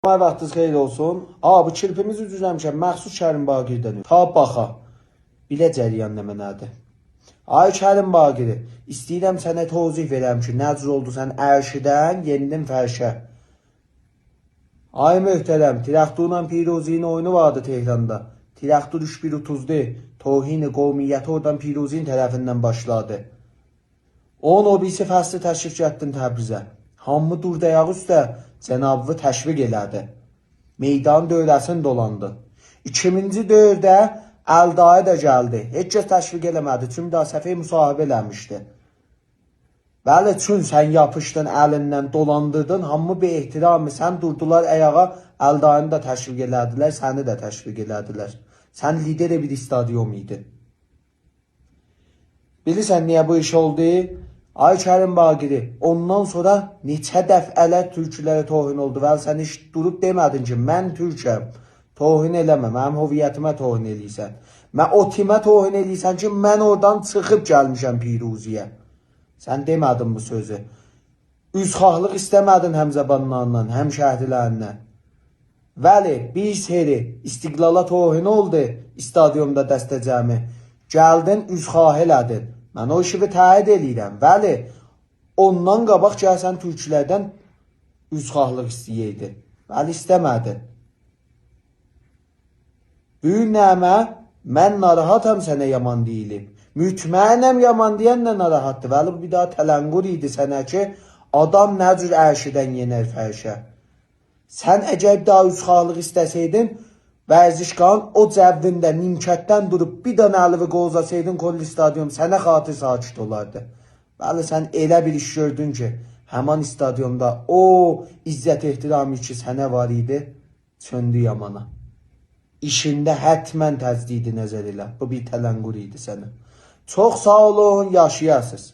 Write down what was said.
Vaxtınız xeyir olsun. Bu kirpimizi düzləmişəm məxsus Kərim Baqirdən. Ta baxa. Bilə cəryan nə mənadır. Ay Kərim Baqiri, istəyirəm sənə tozih verəm ki, nəcür oldu sən ərşidən yenidin fərşə. Ay möhtərəm, Tirəxturla Piruzinin oyunu vardı Tehranda. Tirəxtur 3130'du. Tohin-i qovmiyyəti oradan Piruzin tərəfindən başladı. Onun o birisi fəsli təşrif getdin Təbrizə. Hamı dur dayağı üstə Cənabı təşviq elədi. Meydan dövrəsini dolandı. 2000-ci dövrdə Əldaya da gəldi. Heç kəs təşviq eləmədi. Çünki daha səfəyə müsahibə eləmişdi. Bəli, çün sən yapışdın əlindən dolandırdın. Hamı bir ehtiramı. Sən durdular ayağa. Əldayını da təşviq elədilər. Səni də təşviq elədilər. Sən lider bir stadyum idin. Bilirsən niyə bu iş oldu? Ay Kərim Baqiri, ondan sonra neçə dəfələr türkülərə tohin oldu. Vəl sən heç durub demədin ki, mən türkəm, tohin eləmə, mənim hoviyyətimə tohin eləysən. Mən o timə tohin eləysən ki, mən oradan çıxıb gəlmişəm Piruziyə. Sən demədin bu sözü. Üzxahlıq istəmədin həm zəbanlarından, həm şəhrilərindən. Vəli, bir seri istiqlala tohin oldu stadyumda dəstəcəmi. Gəldin, üzxah elədin. Mən o işi təid eləyirəm. Bəli, ondan qabaq gəlsən türklərdən üzxahlıq istəyəydi. Bəli, istəmədi. Böyük nəmə, mən narahatam sənə yaman deyilib. Mütmənəm yaman deyən də narahatdır. Bəli, bir daha tələnqur idi sənə ki, adam nə cür ərşidən yenər fərşə. Sən əgər daha üzxahlıq istəsəydin, Vərzişkan o cəvvində nimkətdən durub bir dənə əlivi qovzasaydın Kolli stadyum sənə xatir sakit olardı. Bəli, sən elə bir iş gördün ki, həman stadyumda o izzət ehtiramı ki sənə var idi, çöndü yamana. İşində hətmən təzdidi nəzər elə. Bu bir tələnqur idi sənə. Çox sağ olun, yaşayasınız.